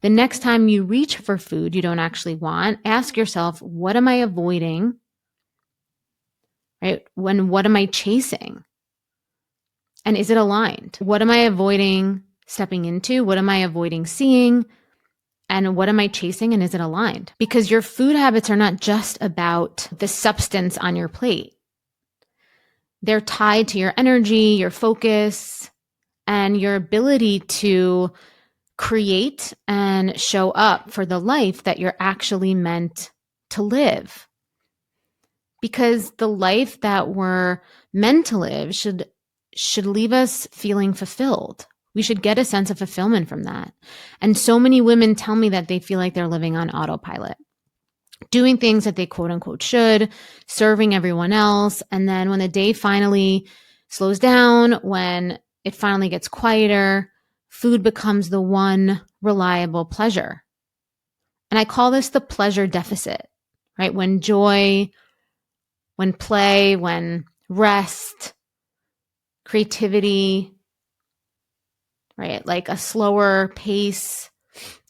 The next time you reach for food you don't actually want, ask yourself, what am I avoiding? Right? What am I chasing? And is it aligned? What am I avoiding stepping into? What am I avoiding seeing? And what am I chasing? And is it aligned? Because your food habits are not just about the substance on your plate. They're tied to your energy, your focus, and your ability to create and show up for the life that you're actually meant to live. Because the life that we're meant to live should leave us feeling fulfilled. We should get a sense of fulfillment from that. And so many women tell me that they feel like they're living on autopilot, doing things that they quote unquote should, serving everyone else. And then when the day finally slows down, when it finally gets quieter, food becomes the one reliable pleasure. And I call this the pleasure deficit, right? When joy, when play, when rest, creativity, right? Like a slower pace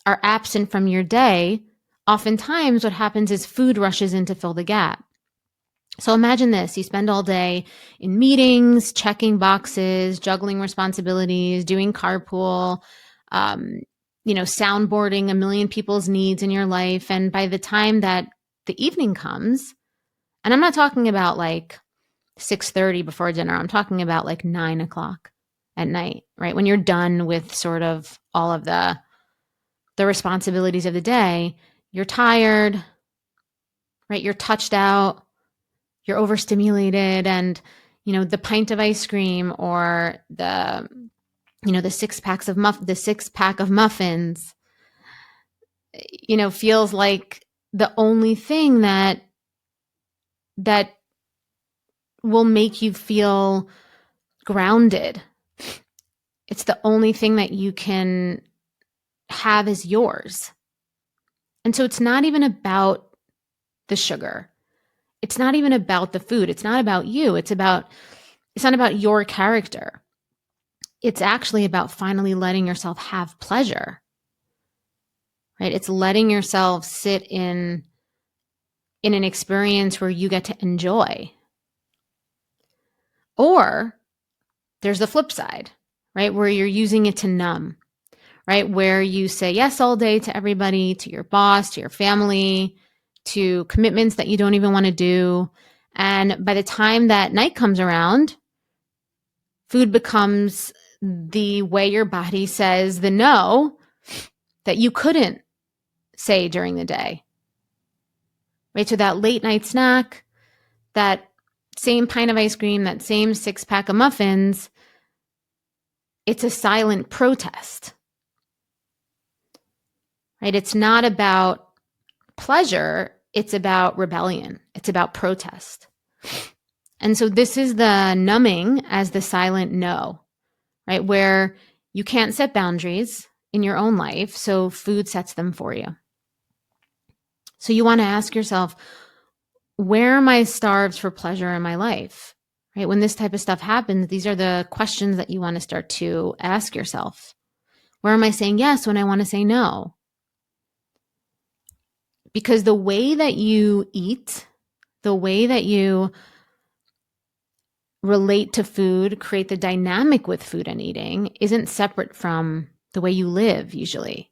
are absent from your day, oftentimes what happens is food rushes in to fill the gap. So imagine this, you spend all day in meetings, checking boxes, juggling responsibilities, doing carpool, soundboarding a million people's needs in your life. And by the time that the evening comes, and I'm not talking about like 6:30 before dinner, I'm talking about like 9:00 at night, right? When you're done with sort of all of the responsibilities of the day, you're tired, right? You're touched out, you're overstimulated, and the pint of ice cream or the six pack of muffins, feels like the only thing that will make you feel grounded. It's the only thing that you can have as yours. And so it's not even about the sugar. It's not even about the food. It's not about you. It's not about your character. It's actually about finally letting yourself have pleasure, right? It's letting yourself sit in an experience where you get to enjoy. Or there's the flip side, right? Where you're using it to numb, right? Where you say yes all day to everybody, to your boss, to your family, to commitments that you don't even want to do. And by the time that night comes around, food becomes the way your body says the no that you couldn't say during the day, right? So that late night snack, that same pint of ice cream, that same 6-pack of muffins, it's a silent protest, right? It's not about pleasure. It's about rebellion. It's about protest. And so this is the numbing as the silent no, right? Where you can't set boundaries in your own life, so food sets them for you. So you want to ask yourself, where am I starved for pleasure in my life? Right? When this type of stuff happens, these are the questions that you want to start to ask yourself. Where am I saying yes when I want to say no? Because the way that you eat, the way that you relate to food, create the dynamic with food and eating isn't separate from the way you live usually.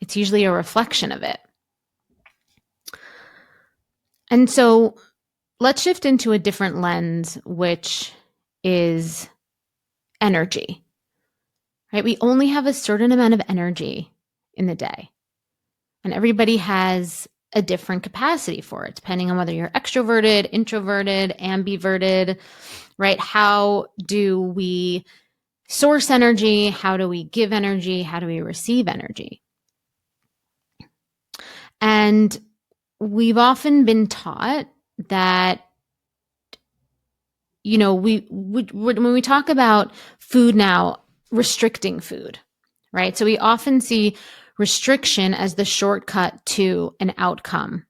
It's usually a reflection of it. And so let's shift into a different lens, which is energy, right? We only have a certain amount of energy in the day, and everybody has a different capacity for it, depending on whether you're extroverted, introverted, ambiverted, right? How do we source energy? How do we give energy? How do we receive energy? And we've often been taught that, when we talk about food now, restricting food, right? So we often see restriction as the shortcut to an outcome,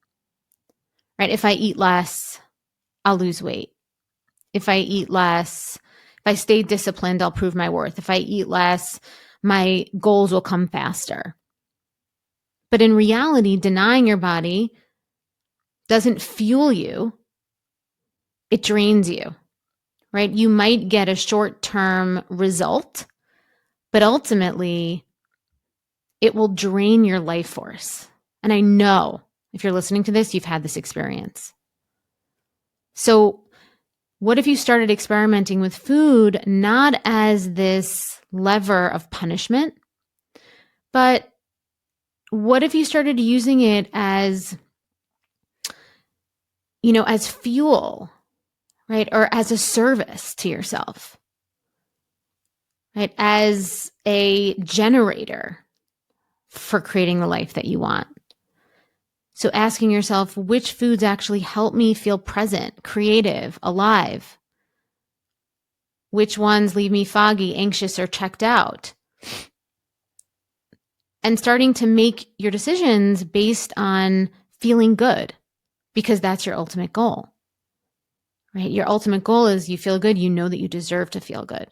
right? If I eat less, I'll lose weight. If I eat less, if I stay disciplined, I'll prove my worth. If I eat less, my goals will come faster. But in reality, denying your body doesn't fuel you, it drains you, right? You might get a short-term result, but ultimately it will drain your life force. And I know if you're listening to this, you've had this experience. So what if you started experimenting with food not as this lever of punishment, but what if you started using it as, as fuel, right? Or as a service to yourself, right? As a generator for creating the life that you want. So asking yourself, which foods actually help me feel present, creative, alive? Which ones leave me foggy, anxious, or checked out? And starting to make your decisions based on feeling good, because that's your ultimate goal, right? Your ultimate goal is you feel good, you know that you deserve to feel good.